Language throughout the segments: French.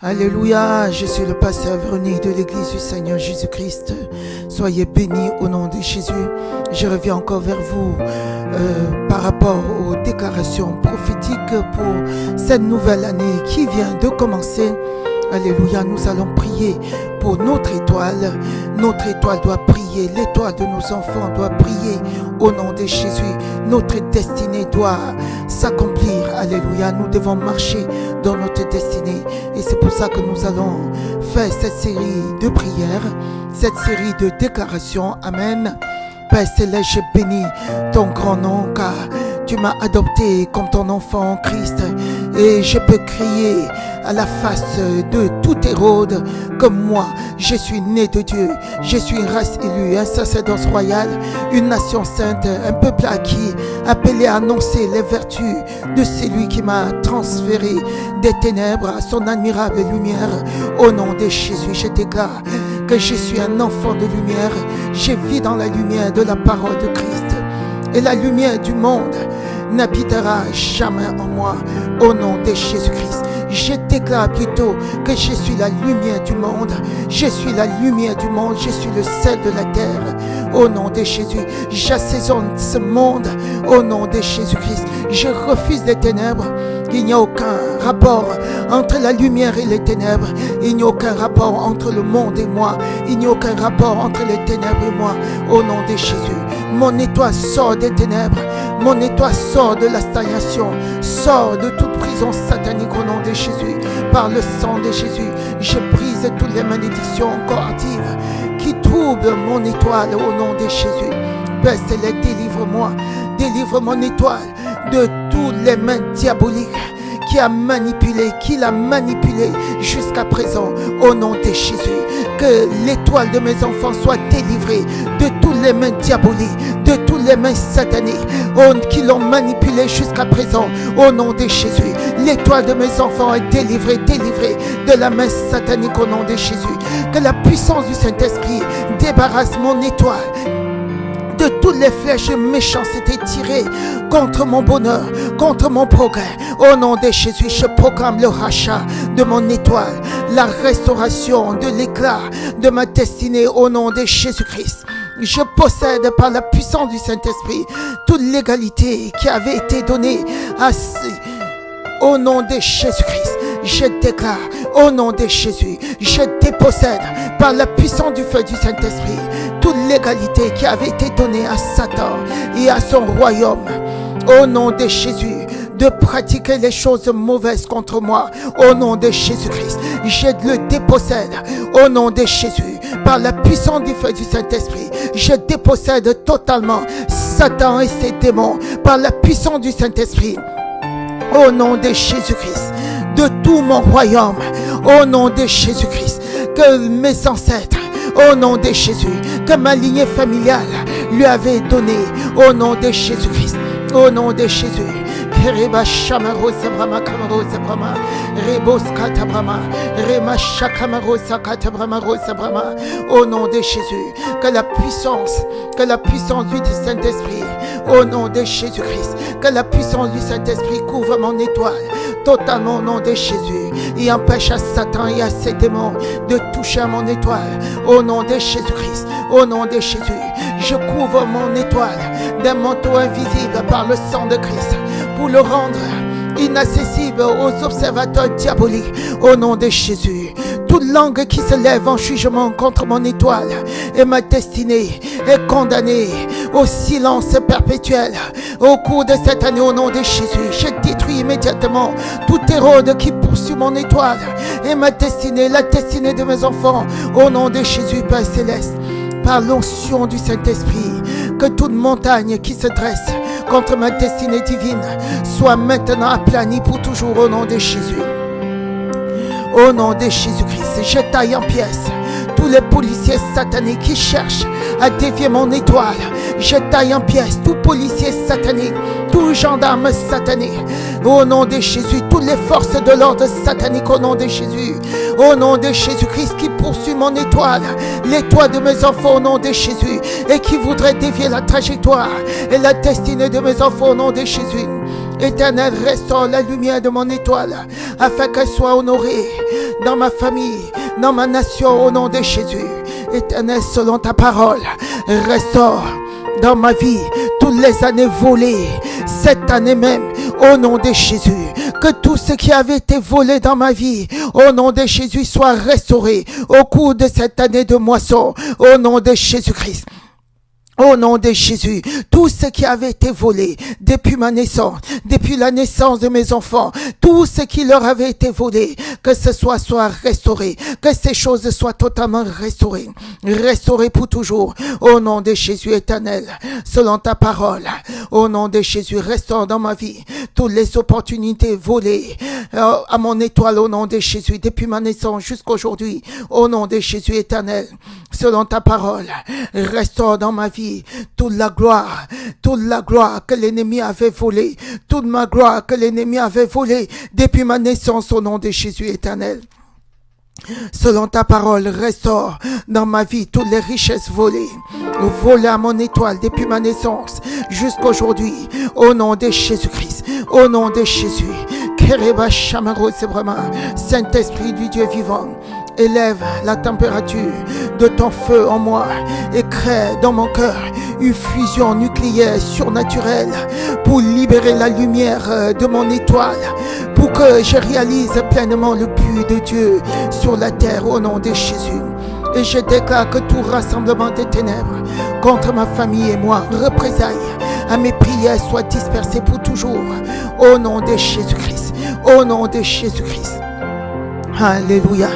Alléluia, je suis le pasteur Véronique de l'église du Seigneur Jésus-Christ. Soyez bénis au nom de Jésus. Je reviens encore vers vous par rapport aux déclarations prophétiques pour cette nouvelle année qui vient de commencer. Alléluia, nous allons prier pour notre étoile. Notre étoile doit briller, l'étoile de nos enfants doit briller au nom de Jésus. Notre destinée doit s'accomplir. Alléluia, nous devons marcher dans notre destinée. Et c'est pour ça que nous allons faire cette série de prières, cette série de déclarations. Amen. Père Céleste, je bénis ton grand nom car tu m'as adopté comme ton enfant en Christ. Et je peux crier à la face de tout Hérode comme moi, je suis né de Dieu, je suis une race élue, un sacerdoce royal, une nation sainte, un peuple acquis, appelé à annoncer les vertus de celui qui m'a transféré des ténèbres à son admirable lumière. Au nom de Jésus, je déclare que je suis un enfant de lumière, je vis dans la lumière de la parole de Christ. Et la lumière du monde n'habitera jamais en moi. Au nom de Jésus-Christ, je déclare plutôt que je suis la lumière du monde. Je suis la lumière du monde. Je suis le sel de la terre. Au nom de Jésus, j'assaisonne ce monde. Au nom de Jésus-Christ, je refuse les ténèbres. Il n'y a aucun rapport entre la lumière et les ténèbres. Il n'y a aucun rapport entre le monde et moi. Il n'y a aucun rapport entre les ténèbres et moi. Au nom de Jésus, mon étoile sort des ténèbres. Mon étoile sort de la stagnation, sort de toute prison satanique au nom de Jésus. Par le sang de Jésus, je brise toutes les malédictions correctives qui troublent mon étoile au nom de Jésus. Père Céleste, délivre-moi, délivre mon étoile de toutes les mains diaboliques qui l'a manipulé jusqu'à présent au nom de Jésus. Que l'étoile de mes enfants soit délivrée de toutes les mains diaboliques, de toutes les mains sataniques qui l'ont manipulée jusqu'à présent au nom de Jésus. L'étoile de mes enfants est délivrée de la main satanique au nom de Jésus. Que la puissance du Saint-Esprit débarrasse mon étoile de toutes les flèches méchanceté tirées contre mon bonheur, contre mon progrès. Au nom de Jésus, je proclame le rachat de mon étoile, la restauration de l'éclat de ma destinée au nom de Jésus-Christ. Je possède par la puissance du Saint-Esprit toute l'égalité qui avait été donnée au nom de Jésus-Christ. Je déclare au nom de Jésus, je dépossède par la puissance du feu du Saint-Esprit toute l'égalité qui avait été donnée à Satan et à son royaume. Au nom de Jésus, de pratiquer les choses mauvaises contre moi. Au nom de Jésus-Christ, je le dépossède. Au nom de Jésus, par la puissance du feu du Saint-Esprit, je dépossède totalement Satan et ses démons par la puissance du Saint-Esprit. Au nom de Jésus-Christ, de tout mon royaume, au nom de Jésus-Christ, que mes ancêtres, au nom de Jésus, que ma lignée familiale lui avait donné, au nom de Jésus-Christ, au nom de Jésus. Reba Shamaro Sabrama Kamaro Sabrama Rebos Katabrama Rema Shakamaro Sakatabrama Sabrama. Au nom de Jésus, que la puissance du Saint-Esprit, au nom de Jésus-Christ, que la puissance du Saint-Esprit couvre mon étoile totalement au nom de Jésus et empêche à Satan et à ses démons de toucher à mon étoile. Au nom de Jésus-Christ, au nom de Jésus, je couvre mon étoile d'un manteau invisible par le sang de Christ pour le rendre inaccessible aux observateurs diaboliques. Au nom de Jésus, toute langue qui se lève en jugement contre mon étoile et ma destinée est condamnée au silence perpétuel. Au cours de cette année, au nom de Jésus, je détruis immédiatement tout Hérode qui poursuit mon étoile et ma destinée, la destinée de mes enfants. Au nom de Jésus, Père Céleste, par l'onction du Saint-Esprit, que toute montagne qui se dresse contre ma destinée divine soit maintenant aplanie pour toujours au nom de Jésus. Au nom de Jésus-Christ, je taille en pièces tous les policiers sataniques qui cherchent à dévier mon étoile. Je taille en pièces tout policier satanique, tout gendarme satanique. Au nom de Jésus, toutes les forces de l'ordre satanique au nom de Jésus. Au nom de Jésus-Christ qui poursuit mon étoile, l'étoile de mes enfants au nom de Jésus et qui voudrait dévier la trajectoire et la destinée de mes enfants au nom de Jésus. Éternel, restaure la lumière de mon étoile, afin qu'elle soit honorée dans ma famille, dans ma nation, au nom de Jésus. Éternel, selon ta parole, restaure dans ma vie toutes les années volées, cette année même, au nom de Jésus. Que tout ce qui avait été volé dans ma vie, au nom de Jésus, soit restauré au cours de cette année de moisson, au nom de Jésus-Christ. Au nom de Jésus, tout ce qui avait été volé depuis ma naissance, depuis la naissance de mes enfants, tout ce qui leur avait été volé, que ce soit restauré, que ces choses soient totalement restaurées pour toujours. Au nom de Jésus éternel, selon ta parole, au nom de Jésus, restaure dans ma vie toutes les opportunités volées à mon étoile, au nom de Jésus, depuis ma naissance jusqu'à aujourd'hui, au nom de Jésus éternel, selon ta parole, restaure dans ma vie toute la gloire que l'ennemi avait volée, toute ma gloire que l'ennemi avait volée depuis ma naissance, au nom de Jésus éternel. Selon ta parole, restaure dans ma vie toutes les richesses volées à mon étoile depuis ma naissance jusqu'à aujourd'hui, au nom de Jésus-Christ, au nom de Jésus. Kereba Chamaro, c'est vraiment Saint-Esprit du Dieu vivant. Élève la température de ton feu en moi et crée dans mon cœur une fusion nucléaire surnaturelle pour libérer la lumière de mon étoile, pour que je réalise pleinement le but de Dieu sur la terre, au nom de Jésus. Et je déclare que tout rassemblement des ténèbres contre ma famille et moi, représailles à mes prières, soit dispersé pour toujours, au nom de Jésus-Christ, au nom de Jésus-Christ. Alléluia.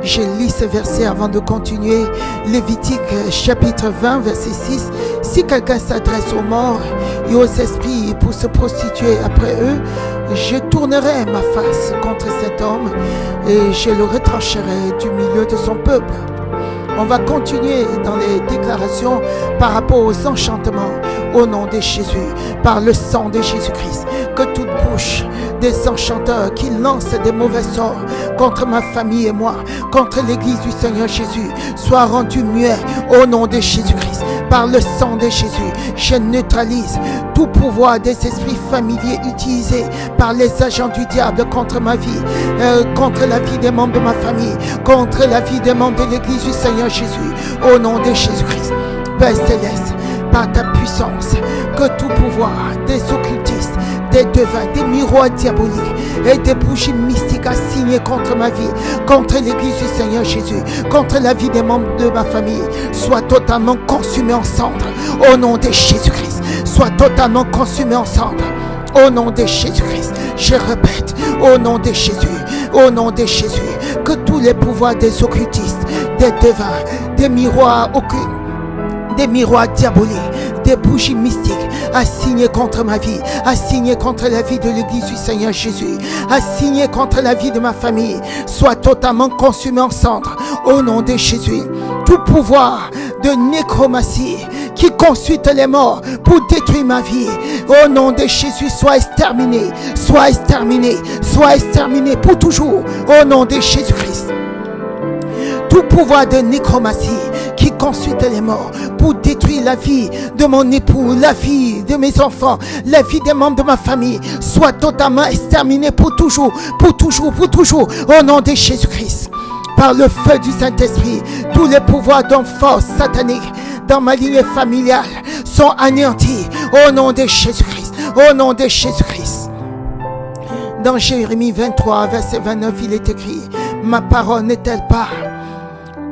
Je lis ce verset avant de continuer. Lévitique chapitre 20 verset 6. Si quelqu'un s'adresse aux morts et aux esprits pour se prostituer après eux, je tournerai ma face contre cet homme et je le retrancherai du milieu de son peuple. On va continuer dans les déclarations par rapport aux enchantements au nom de Jésus, par le sang de Jésus-Christ. Que toute bouche des enchanteurs qui lancent des mauvais sorts contre ma famille et moi, contre l'église du Seigneur Jésus, soit rendue muette au nom de Jésus-Christ. Par le sang de Jésus, je neutralise tout pouvoir des esprits familiers utilisés par les agents du diable contre ma vie, contre la vie des membres de ma famille, contre la vie des membres de l'église du Seigneur Jésus, au nom de Jésus-Christ. Père céleste, par ta puissance, que tout pouvoir des occultistes, des devins, des miroirs diaboliques et des bougies mystiques assignées contre ma vie, contre l'église du Seigneur Jésus, contre la vie des membres de ma famille, soit totalement consumés en cendres, au nom de Jésus-Christ, soit totalement consumés en cendres, au nom de Jésus-Christ. Je répète, au nom de Jésus, au nom de Jésus, que tous les pouvoirs des occultistes, des devins, des miroirs occultes, des miroirs diaboliques, des bougies mystiques assignées contre ma vie, assignées contre la vie de l'église du Seigneur Jésus, assignées contre la vie de ma famille, soit totalement consumées en cendres au nom de Jésus. Tout pouvoir de nécromancie qui consulte les morts pour détruire ma vie, au nom de Jésus, soit exterminé, soit exterminé, soit exterminé pour toujours, au nom de Jésus-Christ. Tout pouvoir de nécromancie qui consulte les morts pour détruire la vie de mon époux, la vie de mes enfants, la vie des membres de ma famille, soit totalement exterminé pour toujours, pour toujours, pour toujours, au nom de Jésus-Christ. Par le feu du Saint-Esprit, tous les pouvoirs d'enfants sataniques dans ma lignée familiale sont anéantis, au nom de Jésus-Christ, au nom de Jésus-Christ. Dans Jérémie 23, verset 29, il est écrit: ma parole n'est-elle pas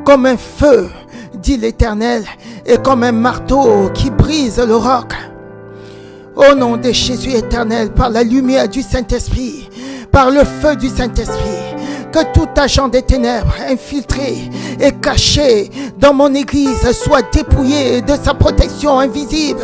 comme un feu, dit l'Éternel, et comme un marteau qui brise le roc? Au nom de Jésus éternel, par la lumière du Saint-Esprit, par le feu du Saint-Esprit, que tout agent des ténèbres infiltré et caché dans mon église soit dépouillé de sa protection invisible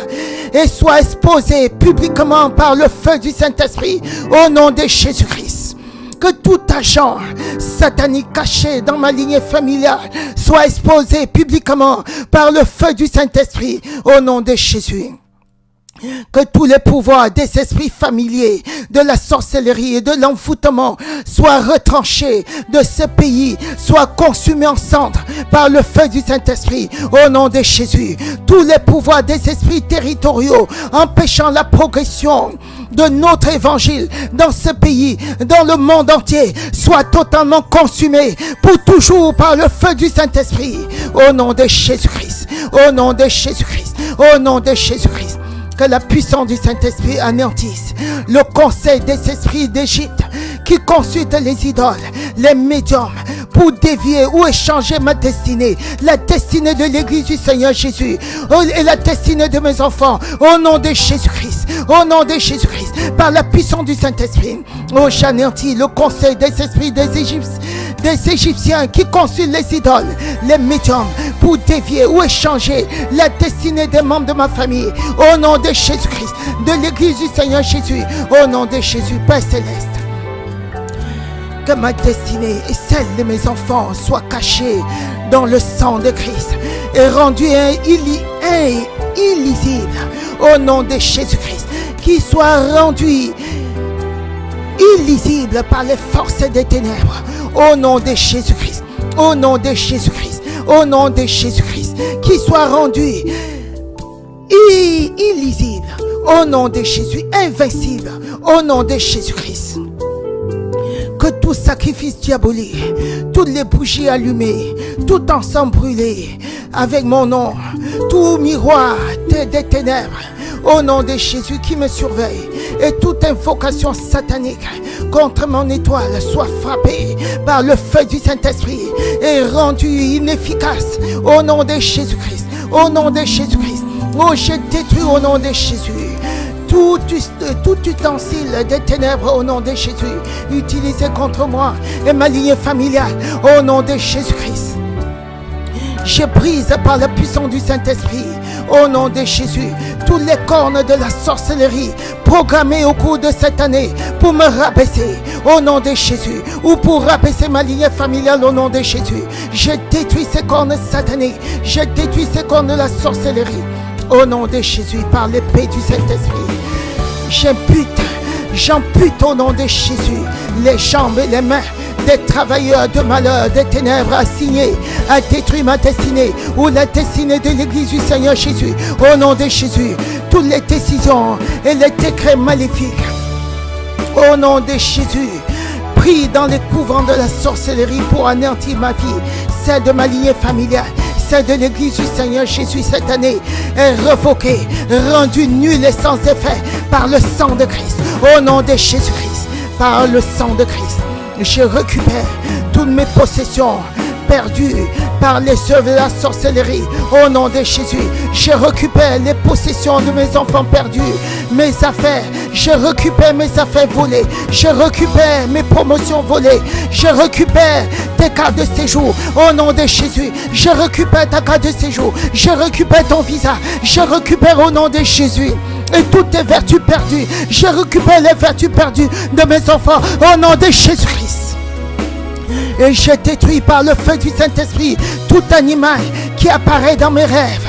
et soit exposé publiquement par le feu du Saint-Esprit, au nom de Jésus-Christ. Que tout agent satanique caché dans ma lignée familiale soit exposé publiquement par le feu du Saint-Esprit, au nom de Jésus. Que tous les pouvoirs des esprits familiers, de la sorcellerie et de l'envoûtement soient retranchés de ce pays, soient consumés en cendres par le feu du Saint-Esprit. Au nom de Jésus, tous les pouvoirs des esprits territoriaux empêchant la progression de notre évangile dans ce pays, dans le monde entier, soient totalement consumés pour toujours par le feu du Saint-Esprit. Au nom de Jésus-Christ, au nom de Jésus-Christ, au nom de Jésus-Christ. Que la puissance du Saint-Esprit anéantisse le conseil des esprits d'Égypte qui consultent les idoles, les médiums, pour dévier ou échanger ma destinée, la destinée de l'Église du Seigneur Jésus et la destinée de mes enfants, au nom de Jésus-Christ, au nom de Jésus-Christ, par la puissance du Saint-Esprit. Oh, j'anéantis le conseil des esprits des Égyptiens qui consultent les idoles, les médiums, pour dévier ou échanger la destinée des membres de ma famille, au nom de Jésus-Christ, de l'Église du Seigneur Jésus, au nom de Jésus, Père Céleste. Que ma destinée et celle de mes enfants soient cachées dans le sang de Christ et rendues illisibles, au nom de Jésus-Christ, qui soient rendues illisibles par les forces des ténèbres, au nom de Jésus-Christ, au nom de Jésus-Christ, au nom de Jésus-Christ, qui soient rendues illisibles, au nom de Jésus, invincibles, au nom de Jésus-Christ. Que tout sacrifice diabolique, toutes les bougies allumées, tout encens brûlé avec mon nom, tout miroir des ténèbres, au nom de Jésus qui me surveille, et toute invocation satanique contre mon étoile soit frappée par le feu du Saint-Esprit et rendue inefficace, au nom de Jésus-Christ, au nom de Jésus-Christ. Oh, je détruis au nom de Jésus tout ustensile des ténèbres, au nom de Jésus, utilisé contre moi et ma lignée familiale, au nom de Jésus-Christ. Je brise par la puissance du Saint-Esprit, au nom de Jésus, tous les cornes de la sorcellerie programmées au cours de cette année pour me rabaisser, au nom de Jésus, ou pour rabaisser ma lignée familiale, au nom de Jésus. Je détruis ces cornes sataniques, je détruis ces cornes de la sorcellerie, au nom de Jésus, par l'épée du Saint-Esprit. J'ampute au nom de Jésus les jambes et les mains des travailleurs de malheur, des ténèbres assignés à détruire ma destinée ou la destinée de l'Église du Seigneur Jésus. Au nom de Jésus, toutes les décisions et les décrets maléfiques, au nom de Jésus, pris dans les couvents de la sorcellerie pour anéantir ma vie, celle de ma lignée familiale, celle de l'Église du Seigneur Jésus cette année, est révoquée, rendue nulle et sans effet par le sang de Christ. Au nom de Jésus-Christ, par le sang de Christ, je récupère toutes mes possessions perdues par les œuvres de la sorcellerie. Au nom de Jésus, je récupère les possessions de mes enfants perdus, mes affaires, je récupère mes affaires volées, je récupère mes promotions volées, je récupère tes cartes de séjour. Au nom de Jésus, je récupère ta carte de séjour, je récupère ton visa, je récupère au nom de Jésus et toutes tes vertus perdues, je récupère les vertus perdues de mes enfants, au nom de Jésus-Christ. Et je détruis par le feu du Saint-Esprit tout animal qui apparaît dans mes rêves,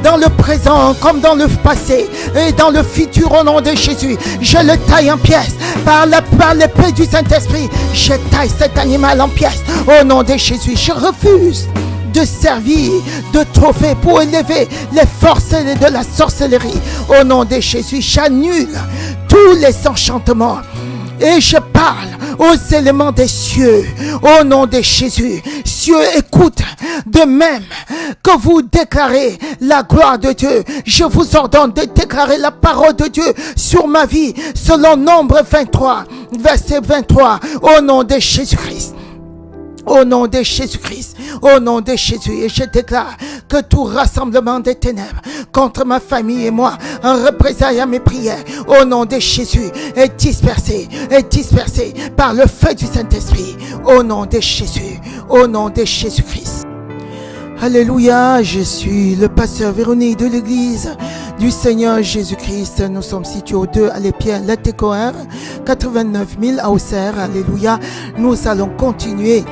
dans le présent comme dans le passé et dans le futur, au nom de Jésus. Je le taille en pièces par l'épée du Saint-Esprit. Je taille cet animal en pièces au nom de Jésus. Je refuse de servir de trophée pour élever les forces de la sorcellerie. Au nom de Jésus, j'annule tous les enchantements et je parle aux éléments des cieux, au nom de Jésus. Cieux, écoute, de même que vous déclarez la gloire de Dieu, je vous ordonne de déclarer la parole de Dieu sur ma vie, selon Nombre 23, verset 23, au nom de Jésus-Christ. Au nom de Jésus-Christ, au nom de Jésus, et je déclare que tout rassemblement des ténèbres contre ma famille et moi, en représailles à mes prières, au nom de Jésus, est dispersé par le feu du Saint-Esprit, au nom de Jésus, au nom de Jésus-Christ. Alléluia, je suis le pasteur Véronique de l'église du Seigneur Jésus-Christ. Nous sommes situés au 2 à l'Épierre, la Técoère, 89 000 à Auxerre. Alléluia, nous allons continuer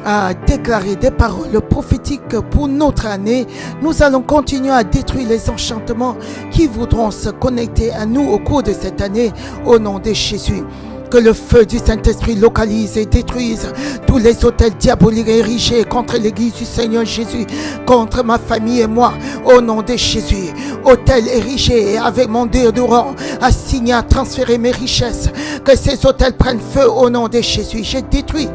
à déclarer des paroles prophétiques pour notre année. Nous allons continuer à détruire les enchantements qui voudront se connecter à nous au cours de cette année, au nom de Jésus. Que le feu du Saint-Esprit localise et détruise tous les autels diaboliques érigés contre l'Église du Seigneur Jésus, contre ma famille et moi, au nom de Jésus. Autels érigés avec mon déodorant, assigné à transférer mes richesses. Que ces autels prennent feu au nom de Jésus. J'ai détruit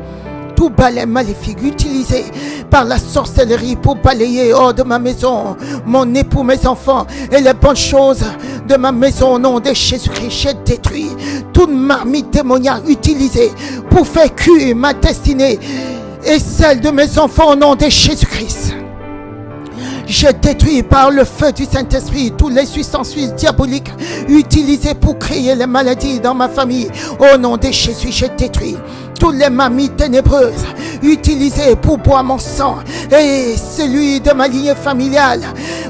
tout balai maléfique utilisé par la sorcellerie pour balayer hors de ma maison mon époux, mes enfants et les bonnes choses de ma maison au nom de Jésus-Christ. J'ai détruit toute marmite démoniaque utilisée pour faire cuire ma destinée et celle de mes enfants au nom de Jésus-Christ. Je détruis par le feu du Saint-Esprit toutes les substances diaboliques utilisées pour créer les maladies dans ma famille. Au nom de Jésus, je détruis toutes les mamies ténébreuses utilisées pour boire mon sang et celui de ma lignée familiale.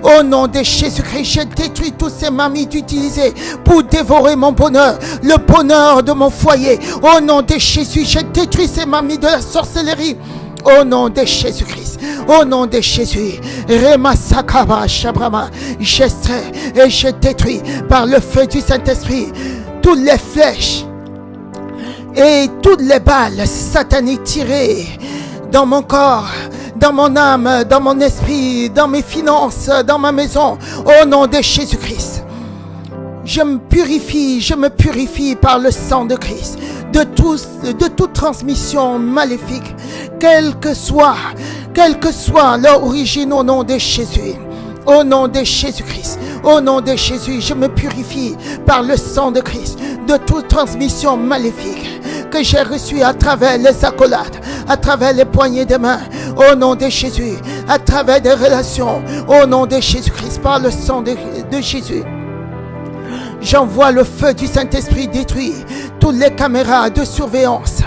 Au nom de Jésus-Christ, je détruis toutes ces mamies utilisées pour dévorer mon bonheur, le bonheur de mon foyer. Au nom de Jésus, je détruis ces mamies de la sorcellerie. Au nom de Jésus-Christ, au nom de Jésus, Rema Sakaba Shabrama, j'extrais et je détruis par le feu du Saint-Esprit toutes les flèches et toutes les balles sataniques tirées dans mon corps, dans mon âme, dans mon esprit, dans mes finances, dans ma maison, au nom de Jésus-Christ. Je me purifie par le sang de Christ de toute transmission maléfique, quelle que soit leur origine, au nom de Jésus. Au nom de Jésus-Christ, au nom de Jésus, je me purifie par le sang de Christ de toute transmission maléfique que j'ai reçue à travers les accolades, à travers les poignées de main, au nom de Jésus, à travers des relations, au nom de Jésus-Christ, par le sang de Jésus. J'envoie le feu du Saint-Esprit détruire toutes les caméras de surveillance,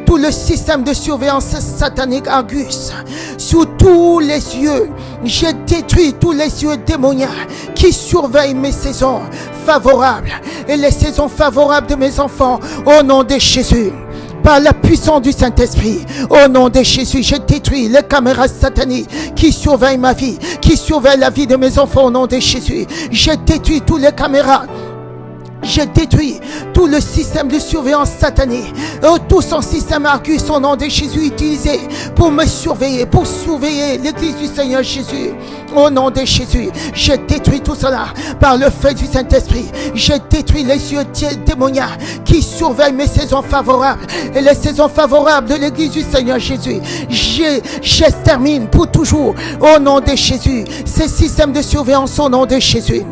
tout le système de surveillance satanique Argus, sous tous les yeux. J'ai détruit tous les yeux démoniaques qui surveillent mes saisons favorables et les saisons favorables de mes enfants, au nom de Jésus. Par la puissance du Saint-Esprit, au nom de Jésus, je détruis les caméras sataniques qui surveillent ma vie, qui surveillent la vie de mes enfants, au nom de Jésus. Je détruis toutes les caméras. Je détruis tout le système de surveillance satanique, tout son système Argus, au nom de Jésus, utilisé pour me surveiller, pour surveiller l'Église du Seigneur Jésus. Au nom de Jésus, je détruis tout cela par le feu du Saint-Esprit. Je détruis les yeux démoniaques qui surveillent mes saisons favorables et les saisons favorables de l'Église du Seigneur Jésus. J'extermine pour toujours, au nom de Jésus, ces systèmes de surveillance, au nom de Jésus.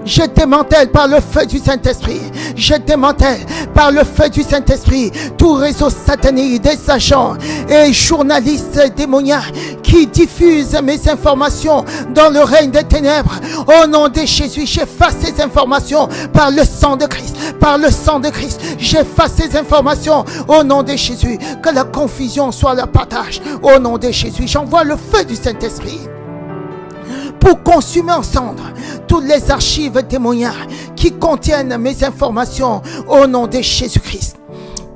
Je démantèle par le feu du Saint-Esprit. Je démantèle par le feu du Saint-Esprit tout réseau satanique des agents et journalistes démoniaques qui diffusent mes informations dans le règne des ténèbres. Au nom de Jésus, j'efface ces informations par le sang de Christ. Par le sang de Christ, j'efface ces informations au nom de Jésus. Que la confusion soit leur partage. Au nom de Jésus, j'envoie le feu du Saint-Esprit pour consumer en cendres toutes les archives démoniaques qui contiennent mes informations, au nom de Jésus-Christ.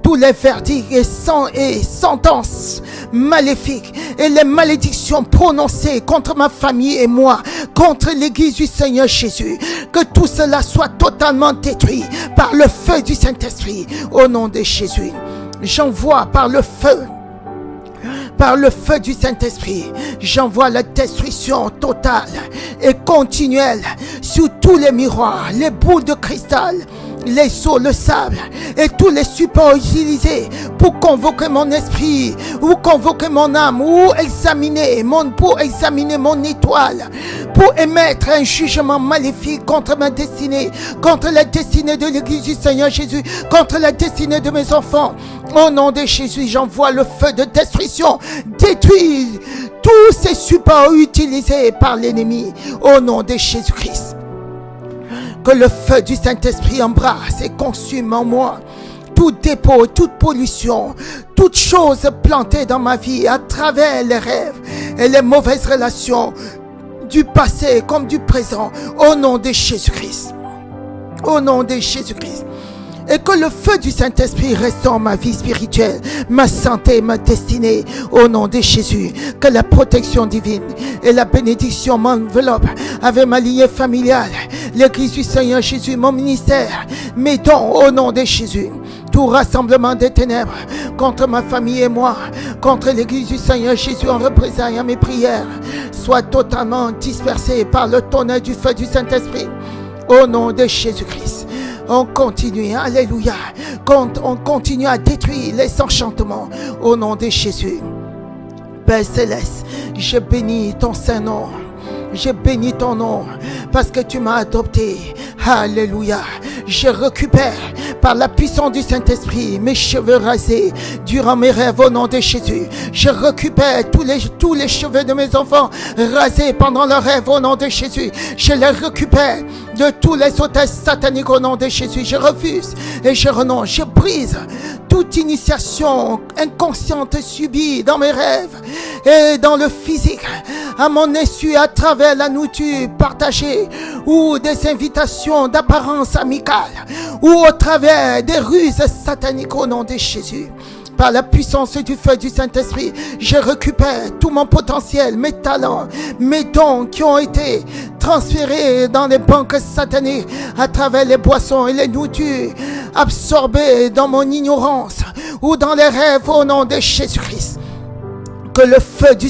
Tous les verdicts et sentences maléfiques et les malédictions prononcées contre ma famille et moi, contre l'Église du Seigneur Jésus, que tout cela soit totalement détruit par le feu du Saint-Esprit, au nom de Jésus. J'envoie par le feu du Saint-Esprit, j'envoie la destruction totale et continuelle sur tous les miroirs, les boules de cristal, les seaux, le sable et tous les supports utilisés pour convoquer mon esprit ou convoquer mon âme ou pour examiner mon étoile, pour émettre un jugement maléfique contre ma destinée, contre la destinée de l'Église du Seigneur Jésus, contre la destinée de mes enfants. Au nom de Jésus, j'envoie le feu de destruction, détruire tous ces supports utilisés par l'ennemi, au nom de Jésus-Christ. Que le feu du Saint-Esprit embrasse et consume en moi tout dépôt, toute pollution, toute chose plantée dans ma vie à travers les rêves et les mauvaises relations du passé comme du présent, au nom de Jésus-Christ. Au nom de Jésus-Christ. Et que le feu du Saint-Esprit restaure ma vie spirituelle, ma santé, ma destinée, au nom de Jésus. Que la protection divine et la bénédiction m'enveloppent avec ma lignée familiale, l'Église du Seigneur Jésus, mon ministère, mes dons, au nom de Jésus. Tout rassemblement des ténèbres contre ma famille et moi, contre l'Église du Seigneur Jésus en représailles à mes prières, soit totalement dispersé par le tonnerre du feu du Saint-Esprit, au nom de Jésus-Christ. On continue, alléluia, on continue à détruire les enchantements au nom de Jésus. Père Céleste, je bénis ton Saint-Nom. Je bénis ton nom parce que tu m'as adopté. Alléluia. Je récupère par la puissance du Saint-Esprit mes cheveux rasés durant mes rêves au nom de Jésus. Je récupère tous les cheveux de mes enfants rasés pendant leurs rêves au nom de Jésus. Je les récupère de tous les hôtesses sataniques au nom de Jésus. Je refuse et je renonce. Je brise toute initiation inconsciente subie dans mes rêves et dans le physique, à mon insu, à travers la nourriture partagée ou des invitations d'apparence amicale ou au travers des ruses sataniques au nom de Jésus. Par la puissance du feu du Saint-Esprit, je récupère tout mon potentiel, mes talents, mes dons qui ont été transférés dans les banques sataniques à travers les boissons et les nourritures, absorbés dans mon ignorance ou dans les rêves au nom de Jésus-Christ. Que le feu du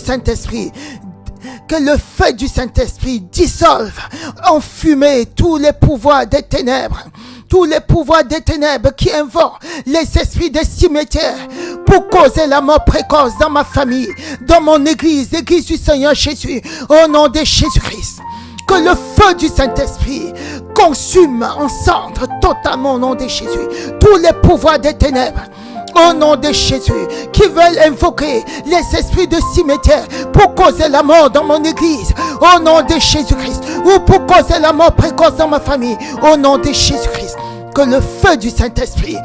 Saint-Esprit dissolve en fumée tous les pouvoirs des ténèbres. Tous les pouvoirs des ténèbres qui invoquent les esprits des cimetières pour causer la mort précoce dans ma famille, dans mon église, l'église du Seigneur Jésus, au nom de Jésus-Christ. Que le feu du Saint-Esprit consume en cendres totalement au nom de Jésus tous les pouvoirs des ténèbres. Au nom de Jésus, qui veulent invoquer les esprits de cimetière pour causer la mort dans mon église, au nom de Jésus-Christ, ou pour causer la mort précoce dans ma famille, au nom de Jésus-Christ. Que le feu du Saint-Esprit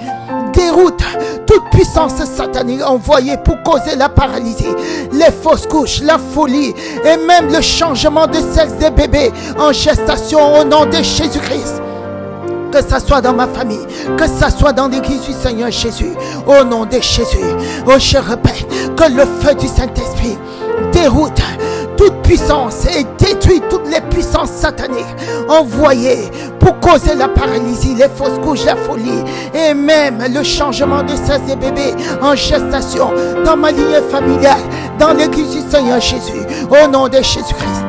déroute toute puissance satanique envoyée pour causer la paralysie, les fausses couches, la folie et même le changement de sexe des bébés en gestation au nom de Jésus-Christ. Que ça soit dans ma famille, que ça soit dans l'église du Seigneur Jésus, au nom de Jésus. Oh, je répète, que le feu du Saint-Esprit déroute toute puissance et détruit toutes les puissances sataniques envoyées pour causer la paralysie, les fausses couches, la folie et même le changement de sexe des bébés en gestation dans ma lignée familiale, dans l'église du Seigneur Jésus, au nom de Jésus-Christ.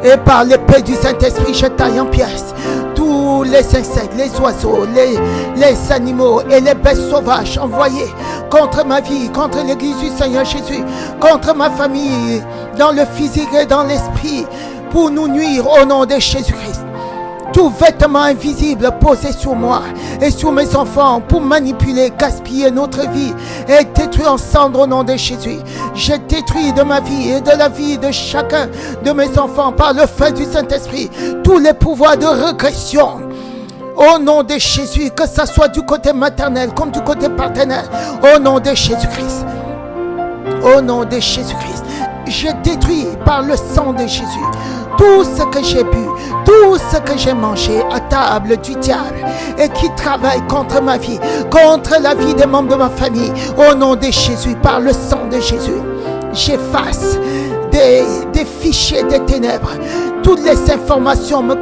Et par l'épée du Saint-Esprit, je taille en pièces tous les insectes, les oiseaux, les animaux et les bêtes sauvages envoyés contre ma vie, contre l'église du Seigneur Jésus, contre ma famille, dans le physique et dans l'esprit, pour nous nuire au nom de Jésus-Christ. Tout vêtement invisible posé sur moi et sur mes enfants pour manipuler, gaspiller notre vie et détruire en cendres au nom de Jésus. Je détruis de ma vie et de la vie de chacun de mes enfants par le feu du Saint-Esprit tous les pouvoirs de régression. Au nom de Jésus, que ça soit du côté maternel comme du côté paternel, au nom de Jésus-Christ. Au nom de Jésus-Christ, je détruis par le sang de Jésus tout ce que j'ai bu, tout ce que j'ai mangé à table du diable et qui travaille contre ma vie, contre la vie des membres de ma famille. Au nom de Jésus, par le sang de Jésus, j'efface des fichiers des ténèbres, toutes les informations me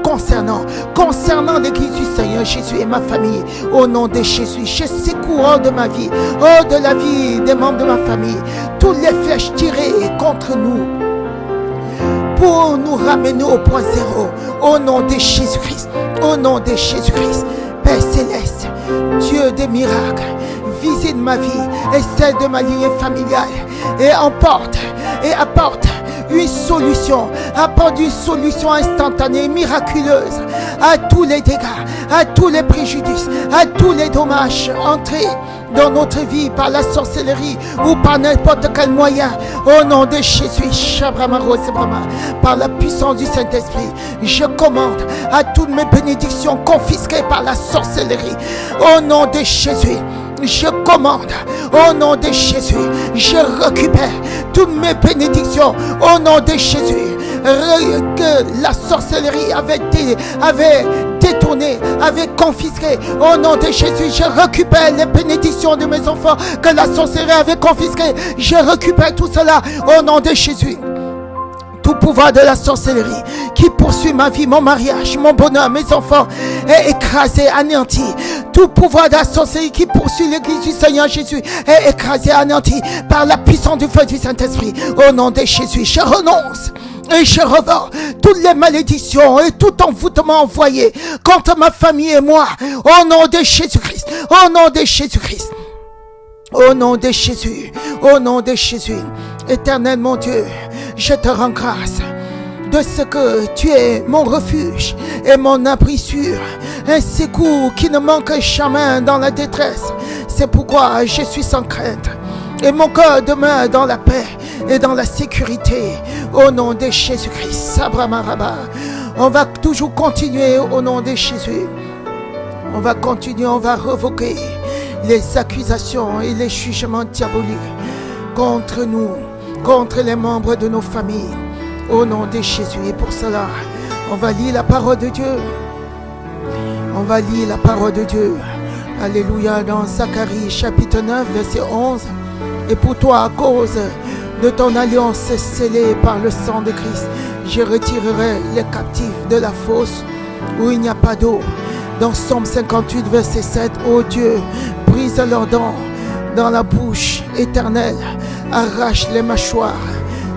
concernant l'église du Seigneur Jésus et ma famille. Au nom de Jésus, je secoue hors de ma vie, hors de la vie des membres de ma famille, toutes les flèches tirées contre nous pour nous ramener au point zéro. Au nom de Jésus-Christ, au nom de Jésus-Christ. Père Céleste, Dieu des miracles, visite ma vie et celle de ma lignée familiale et apporte une solution, apporte une solution instantanée, miraculeuse à tous les dégâts, à tous les préjudices, à tous les dommages entrés dans notre vie par la sorcellerie ou par n'importe quel moyen. Au nom de Jésus, par la puissance du Saint-Esprit, je commande à toutes mes bénédictions confisquées par la sorcellerie. Au nom de Jésus, je commande au nom de Jésus, je récupère toutes mes bénédictions au nom de Jésus. Que la sorcellerie avait détourné, avait confisqué au nom de Jésus, je récupère les bénédictions de mes enfants que la sorcellerie avait confisqué, je récupère tout cela au nom de Jésus. Tout pouvoir de la sorcellerie qui poursuit ma vie, mon mariage, mon bonheur, mes enfants est écrasé, anéanti. Tout pouvoir de la sorcellerie qui poursuit l'église du Seigneur Jésus est écrasé, anéanti par la puissance du feu du Saint-Esprit. Au nom de Jésus, je renonce et je revends toutes les malédictions et tout envoûtement envoyé contre ma famille et moi. Au nom de Jésus-Christ, au nom de Jésus-Christ. Au nom de Jésus, au nom de Jésus, éternel mon Dieu, je te rends grâce de ce que tu es mon refuge et mon abri sûr, un secours qui ne manque jamais dans la détresse. C'est pourquoi je suis sans crainte et mon cœur demeure dans la paix et dans la sécurité. Au nom de Jésus-Christ, Sabramaraba. On va toujours continuer au nom de Jésus. On va continuer, on va révoquer les accusations et les jugements diaboliques contre nous, contre les membres de nos familles, au nom de Jésus. Et pour cela, on va lire la parole de Dieu. On va lire la parole de Dieu. Alléluia, dans Zacharie chapitre 9, verset 11. Et pour toi, à cause de ton alliance scellée par le sang de Christ, je retirerai les captifs de la fosse où il n'y a pas d'eau. Dans Psaume 58, verset 7, ô Dieu, brise leurs dents dans la bouche éternelle, arrache les mâchoires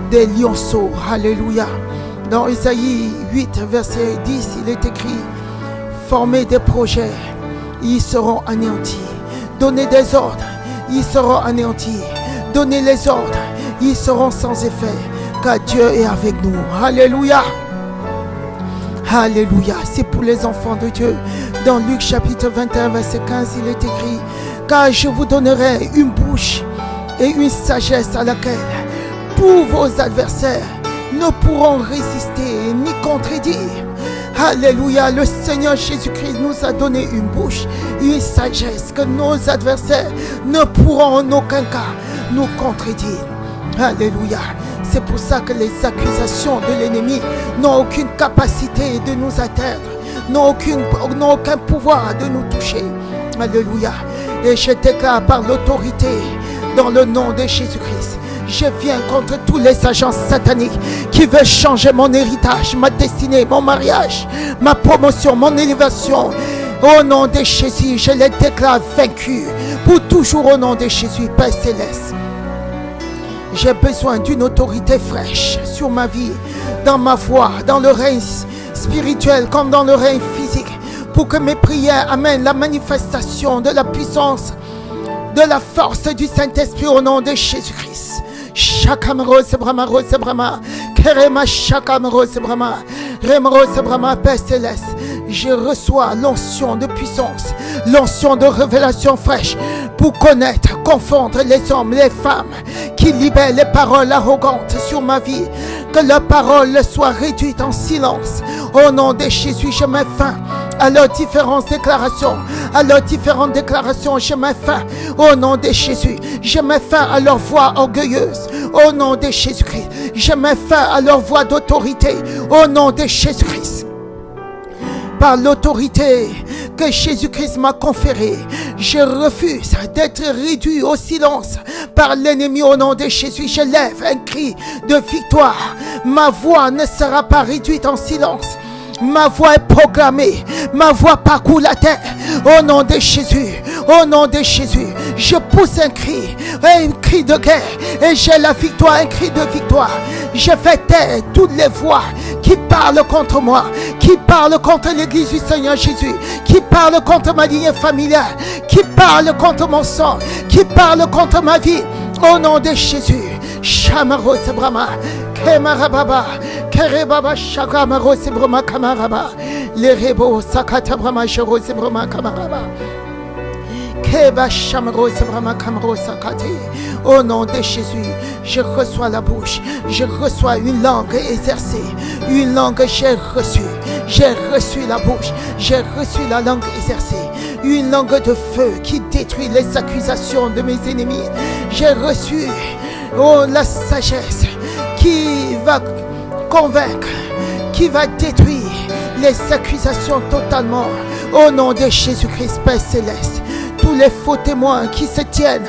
des lionceaux. Alléluia. Dans Isaïe 8, verset 10, il est écrit, formez des projets, ils seront anéantis. Donnez des ordres, ils seront anéantis. Donnez les ordres, ils seront sans effet, car Dieu est avec nous. Alléluia. Alléluia. C'est pour les enfants de Dieu. Dans Luc chapitre 21, verset 15, il est écrit, car je vous donnerai une bouche et une sagesse à laquelle tous vos adversaires ne pourront résister ni contredire. Alléluia, le Seigneur Jésus-Christ nous a donné une bouche, une sagesse que nos adversaires ne pourront en aucun cas nous contredire. Alléluia. C'est pour ça que les accusations de l'ennemi n'ont aucune capacité de nous atteindre, n'ont aucun pouvoir de nous toucher. Alléluia. Et je déclare par l'autorité, dans le nom de Jésus-Christ, je viens contre tous les agents sataniques qui veulent changer mon héritage, ma destinée, mon mariage, ma promotion, mon élévation. Au nom de Jésus, je les déclare vaincus pour toujours au nom de Jésus, Père Céleste. J'ai besoin d'une autorité fraîche sur ma vie, dans ma foi, dans le règne spirituel comme dans le règne physique, pour que mes prières amènent la manifestation de la puissance, de la force du Saint-Esprit au nom de Jésus-Christ. Shakamaro Sebrama Rosebrama, Kerema Shakamaro Sebrama, Remaro Sebrama, Père Céleste. Je reçois l'onction de puissance, l'onction de révélation fraîche pour connaître, confondre les hommes, les femmes qui libèrent les paroles arrogantes sur ma vie. Que leurs paroles soient réduites en silence. Au nom de Jésus, je mets fin à leurs différentes déclarations. Je mets fin au nom de Jésus. Je mets fin à leur voix orgueilleuse. Au nom de Jésus-Christ. Je mets fin à leur voix d'autorité. Au nom de Jésus-Christ. Par l'autorité que Jésus-Christ m'a conférée, je refuse d'être réduit au silence par l'ennemi. Au nom de Jésus, je lève un cri de victoire. Ma voix ne sera pas réduite en silence. Ma voix est proclamée, ma voix parcourt la terre. Au nom de Jésus, au nom de Jésus, je pousse un cri de guerre, et j'ai la victoire, un cri de victoire. Je fais taire toutes les voix qui parlent contre moi, qui parlent contre l'église du Seigneur Jésus, qui parlent contre ma lignée familiale, qui parlent contre mon sang, qui parlent contre ma vie. Au nom de Jésus, Shamaro Sebrama, Kemarababa, Kerebaba, Shakamaro Sebrama Kamaraba, Lerebo Sakatabrama Sharo Sebrama Kamaraba. Au nom de Jésus, je reçois la bouche, je reçois une langue exercée, une langue j'ai reçu la bouche, j'ai reçu la langue exercée, une langue de feu qui détruit les accusations de mes ennemis. J'ai reçu, oh, la sagesse qui va convaincre, qui va détruire les accusations totalement. Au nom de Jésus-Christ, Père Céleste, tous les faux témoins qui se tiennent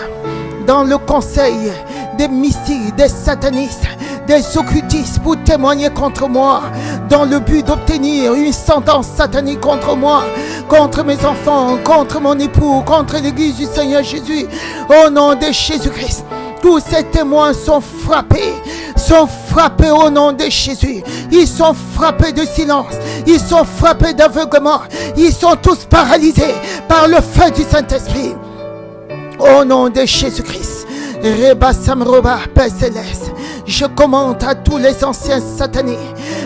dans le conseil des mystiques, des satanistes, des occultistes pour témoigner contre moi, dans le but d'obtenir une sentence satanique contre moi, contre mes enfants, contre mon époux, contre l'église du Seigneur Jésus. Au nom de Jésus-Christ, tous ces témoins sont frappés au nom de Jésus. Ils sont frappés de silence, ils sont frappés d'aveuglement, ils sont tous paralysés par le feu du Saint-Esprit. Au nom de Jésus-Christ, Reba Samroba, Père Céleste, je commande à tous les anciens sataniques,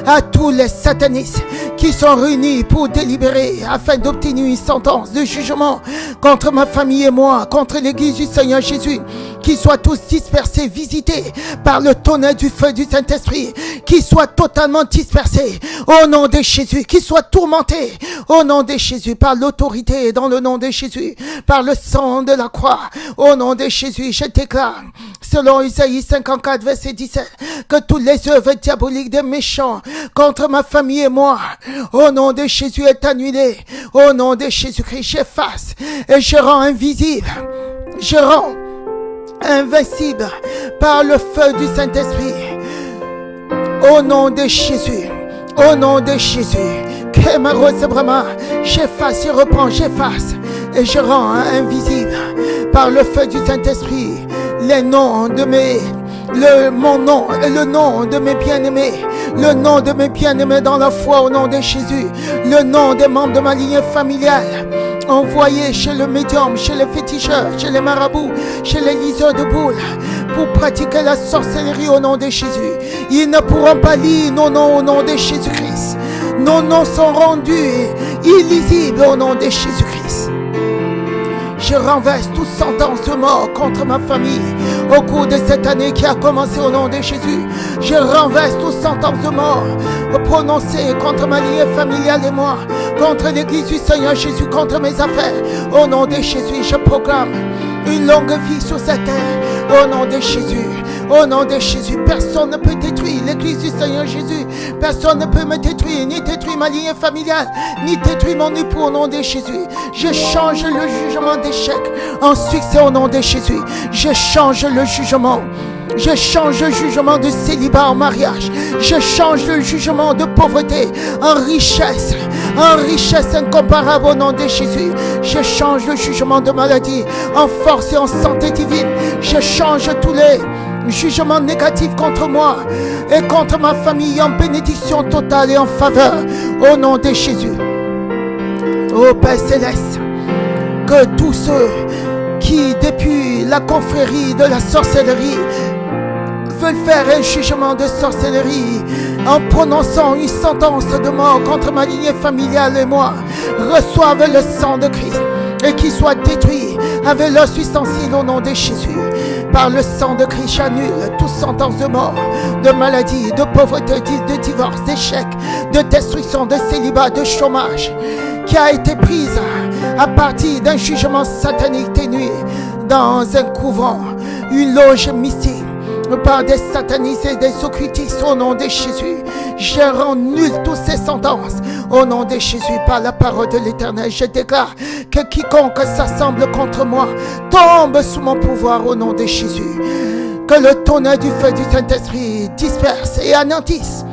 à tous les satanistes qui sont réunis pour délibérer afin d'obtenir une sentence de jugement contre ma famille et moi, contre l'église du Seigneur Jésus, qu'ils soient tous dispersés, visités par le tonnerre du feu du Saint-Esprit, qu'ils soient totalement dispersés au nom de Jésus, qu'ils soient tourmentés au nom de Jésus, par l'autorité dans le nom de Jésus, par le sang de la croix. Au nom de Jésus, je déclare, selon Isaïe 54, verset 17, que toutes les œuvres diaboliques des méchants contre ma famille et moi, au nom de Jésus, est annulée. Au nom de Jésus-Christ, j'efface et je rends invisible, je rends invincible par le feu du Saint-Esprit. Au nom de Jésus, au nom de Jésus, j'efface, je reprends, j'efface et je rends invisible par le feu du Saint-Esprit les noms de mon nom et le nom de mes bien-aimés, le nom de mes bien-aimés dans la foi au nom de Jésus, le nom des membres de ma lignée familiale, envoyés chez le médium, chez les féticheurs, chez les marabouts, chez les liseurs de boules, pour pratiquer la sorcellerie au nom de Jésus. Ils ne pourront pas lire nos noms au nom de Jésus-Christ. Nos noms sont rendus illisibles au nom de Jésus-Christ. Je renverse toute sentence de mort contre ma famille au cours de cette année qui a commencé au nom de Jésus. Je renverse toute sentence de mort prononcée contre ma lignée familiale et moi, contre l'église du Seigneur Jésus, contre mes affaires. Au nom de Jésus, je proclame une longue vie sur cette terre. Au nom de Jésus, au nom de Jésus, personne ne peut détruire l'église du Seigneur Jésus. Personne ne peut me détruire, ni détruire ma lignée familiale, ni détruire mon époux au nom de Jésus. Je change le jugement d'échec en succès au nom de Jésus. Je change le jugement. Je change le jugement de célibat en mariage. Je change le jugement de pauvreté en richesse incomparable au nom de Jésus. Je change le jugement de maladie en force et en santé divine. Je change tous les jugements négatifs contre moi et contre ma famille en bénédiction totale et en faveur au nom de Jésus. Ô Père Céleste, que tous ceux qui depuis la confrérie de la sorcellerie veulent faire un jugement de sorcellerie en prononçant une sentence de mort contre ma lignée familiale et moi, reçoivent le sang de Christ et qu'ils soient détruits avec leurs ustensiles au nom de Jésus. Par le sang de Christ, j'annule toute sentence de mort, de maladie, de pauvreté, de divorce, d'échec, de destruction, de célibat, de chômage, qui a été prise à partir d'un jugement satanique ténu dans un couvent, une loge mystique, par des satanistes et des occultistes au nom de Jésus. Je rends nul toutes ces sentences au nom de Jésus par la parole de l'Éternel. Je déclare que quiconque s'assemble contre moi tombe sous mon pouvoir au nom de Jésus. Que le tonnerre du feu du Saint-Esprit disperse et anéantisse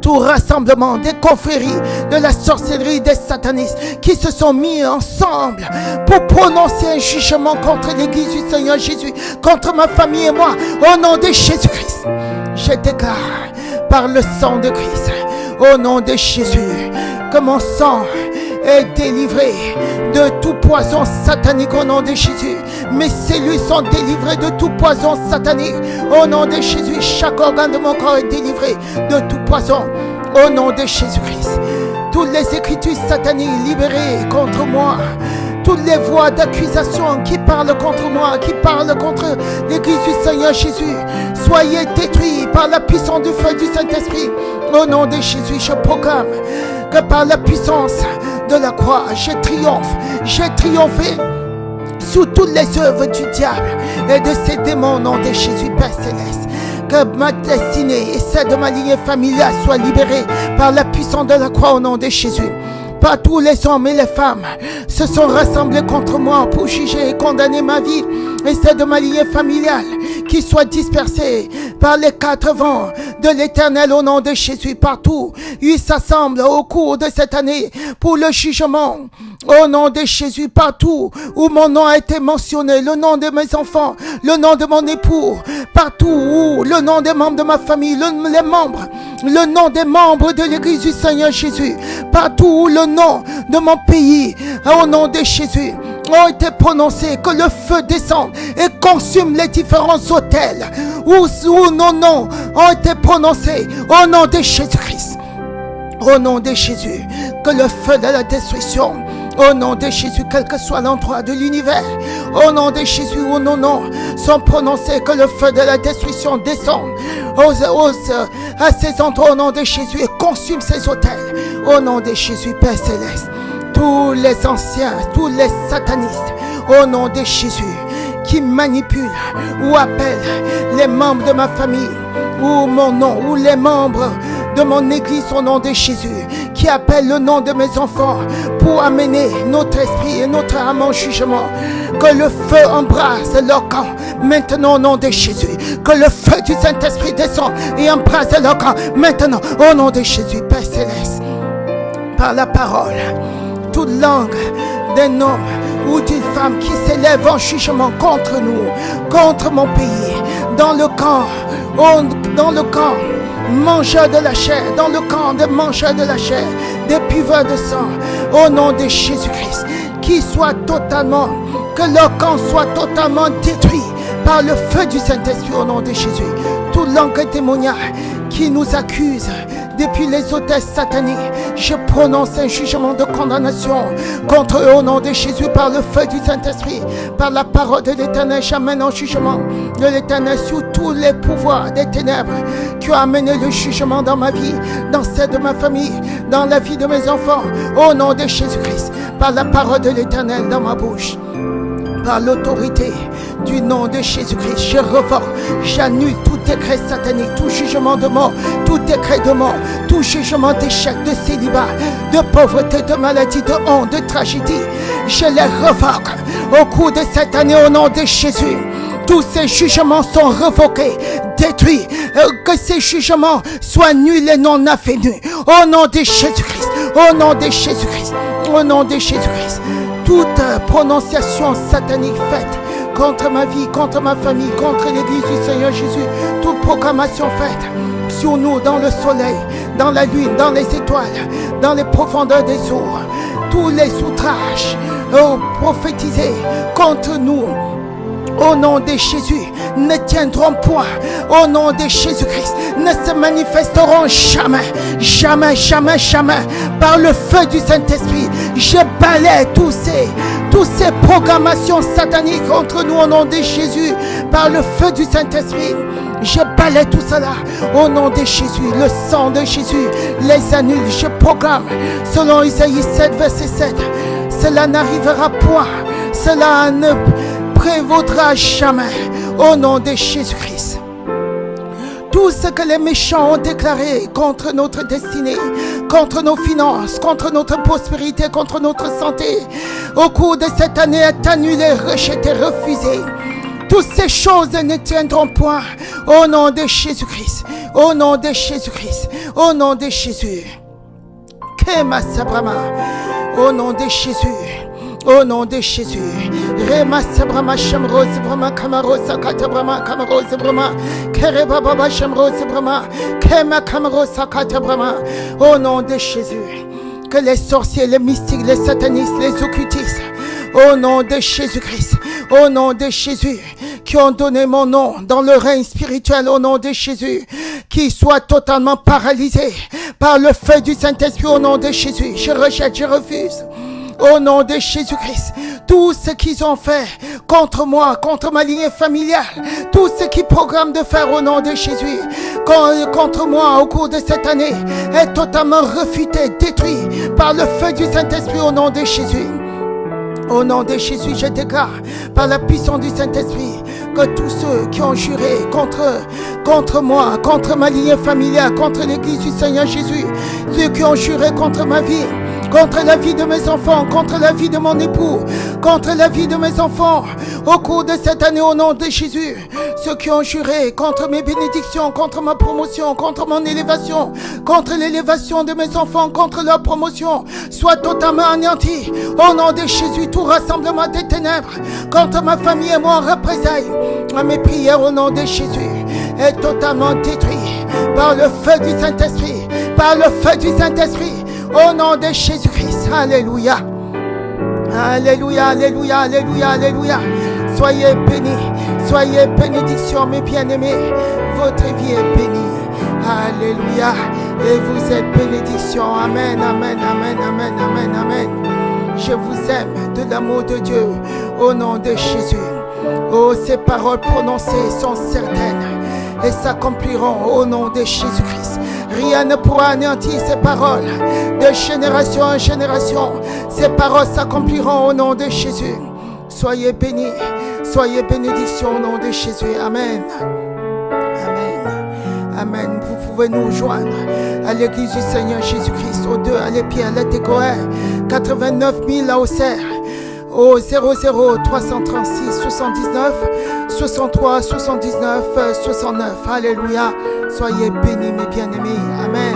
tout rassemblement des confréries de la sorcellerie des satanistes qui se sont mis ensemble pour prononcer un jugement contre l'église du Seigneur Jésus, contre ma famille et moi, au nom de Jésus-Christ. Je déclare par le sang de Christ, au nom de Jésus, que mon sang est délivré de tout poison satanique au nom de Jésus. Mes cellules sont délivrées de tout poison satanique au nom de Jésus. Chaque organe de mon corps est délivré de tout poison au nom de Jésus-Christ. Toutes les écritures sataniques libérées contre moi, toutes les voix d'accusation qui parlent contre moi, qui parlent contre l'église du Seigneur Jésus, soyez détruits par la puissance du feu du Saint-Esprit. Au nom de Jésus, je proclame que par la puissance de la croix, je triomphe. J'ai triomphé sous toutes les œuvres du diable et de ses démons au nom de Jésus, Père Céleste. Que ma destinée et celle de ma lignée familiale soient libérées par la puissance de la croix au nom de Jésus. Partout les hommes et les femmes se sont rassemblés contre moi pour juger et condamner ma vie et celle de ma lignée familiale, qui soit dispersée par les quatre vents de l'Éternel au nom de Jésus. Partout, ils s'assemblent au cours de cette année pour le jugement au nom de Jésus. Partout où mon nom a été mentionné, le nom de mes enfants, le nom de mon époux, partout où le nom des membres de ma famille, le nom des membres de l'Église du Seigneur Jésus, partout où le nom de mon pays, au nom de Jésus, ont été prononcés, que le feu descende et consume les différents autels où nos noms ont été prononcés au nom de Jésus-Christ. Au nom de Jésus, que le feu de la destruction, au nom de Jésus, quel que soit l'endroit de l'univers, au nom de Jésus où nos noms sont prononcés, que le feu de la destruction descende à ces endroits au nom de Jésus et consume ces autels. Au nom de Jésus, Père Céleste, tous les anciens, tous les satanistes, au nom de Jésus, qui manipulent ou appellent les membres de ma famille, ou mon nom, ou les membres de mon église au nom de Jésus, qui appelle le nom de mes enfants pour amener notre esprit et notre âme en jugement. Que le feu embrase leur camp maintenant au nom de Jésus. Que le feu du Saint-Esprit descende et embrase leur camp maintenant au nom de Jésus, Père Céleste. Par la parole, toute langue d'un homme ou d'une femme qui s'élève en jugement contre nous, contre mon pays, dans le camp mangeurs de la chair, dans le camp des mangeurs de la chair, des buveurs de sang, au nom de Jésus-Christ, que leur camp soit totalement détruit par le feu du Saint-Esprit au nom de Jésus. Toute langue démoniaque qui nous accuse depuis les hôtels sataniques, je prononce un jugement de condamnation contre eux au nom de Jésus par le feu du Saint-Esprit, par la parole de l'Éternel. J'amène en jugement de l'Éternel sur tous les pouvoirs des ténèbres qui ont amené le jugement dans ma vie, dans celle de ma famille, dans la vie de mes enfants, au nom de Jésus-Christ, par la parole de l'Éternel dans ma bouche. Par l'autorité du nom de Jésus-Christ, je revoque, j'annule tout décret satanique, tout jugement de mort, tout décret de mort, tout jugement d'échec, de célibat, de pauvreté, de maladie, de honte, de tragédie. Je les revoque au cours de cette année au nom de Jésus. Tous ces jugements sont revoqués, détruits, que ces jugements soient nuls et non affaiblis. Au nom de Jésus-Christ, au nom de Jésus-Christ, au nom de Jésus-Christ. Toute prononciation satanique faite contre ma vie, contre ma famille, contre l'Église du Seigneur Jésus, toute proclamation faite sur nous dans le soleil, dans la lune, dans les étoiles, dans les profondeurs des eaux, tous les outrages prophétisés contre nous, au nom de Jésus, ne tiendront point. Au nom de Jésus-Christ, ne se manifesteront jamais, jamais, jamais, jamais. Par le feu du Saint-Esprit, je balaie tous ces programmations sataniques contre nous au nom de Jésus. Par le feu du Saint-Esprit, je balaie tout cela au nom de Jésus. Le sang de Jésus les annule. Je proclame, selon Isaïe 7, verset 7, cela n'arrivera point. Cela ne prévaudra jamais au nom de Jésus-Christ. Tout ce que les méchants ont déclaré contre notre destinée, contre nos finances, contre notre prospérité, contre notre santé, au cours de cette année est annulé, rejeté, refusé. Toutes ces choses ne tiendront point au nom de Jésus-Christ, au nom de Jésus-Christ, au nom de Jésus. Kema Sabrama, au nom de Jésus. Au nom de Jésus, Rema Sabrama Shamro Sabrama Kamaro Sakata Brama Kamaro Sabrama Kereba Baba Shamro Sabrama Kema Kamaro Sakata Brama. Au nom de Jésus, que les sorciers, les mystiques, les satanistes, les occultistes, au nom de Jésus-Christ, au nom de Jésus, qui ont donné mon nom dans le règne spirituel, au nom de Jésus, qui soient totalement paralysés par le feu du Saint-Esprit, au nom de Jésus. Je rejette, je refuse. au nom de Jésus-Christ. Tout ce qu'ils ont fait contre moi, contre ma lignée familiale, tout ce qu'ils programment de faire au nom de Jésus, contre moi au cours de cette année, est totalement refuté, détruit par le feu du Saint-Esprit au nom de Jésus. Au nom de Jésus, je déclare par la puissance du Saint-Esprit que tous ceux qui ont juré contre moi, contre ma lignée familiale, contre l'église du Seigneur Jésus, ceux qui ont juré contre ma vie, contre la vie de mes enfants, contre la vie de mon époux, contre la vie de mes enfants, au cours de cette année, au nom de Jésus, ceux qui ont juré contre mes bénédictions, contre ma promotion, contre mon élévation, contre l'élévation de mes enfants, contre leur promotion, soient totalement anéantis. Au nom de Jésus, tout rassemblement des ténèbres, contre ma famille et moi en représailles, à mes prières au nom de Jésus, est totalement détruit par le feu du Saint-Esprit, par le feu du Saint-Esprit, au nom de Jésus-Christ. Alléluia. Alléluia, alléluia, alléluia, alléluia. Soyez bénis, soyez bénédictions, mes bien-aimés. Votre vie est bénie. Alléluia. Et vous êtes bénédiction. Amen, amen, amen, amen, amen, amen. Je vous aime de l'amour de Dieu au nom de Jésus. Oh, ces paroles prononcées sont certaines et s'accompliront au nom de Jésus-Christ. Rien ne pourra anéantir ces paroles. De génération en génération, ces paroles s'accompliront au nom de Jésus. Soyez bénis, soyez bénédictions au nom de Jésus. Amen. Amen. Amen. Vous pouvez nous joindre à l'église du Seigneur Jésus-Christ, au 2 à l'Épierre, à l'Étécoère, 89 000 à Auxerre, au 00 336 79 63 79 69. Alléluia. Soyez bénis, mes bien-aimés. Amen.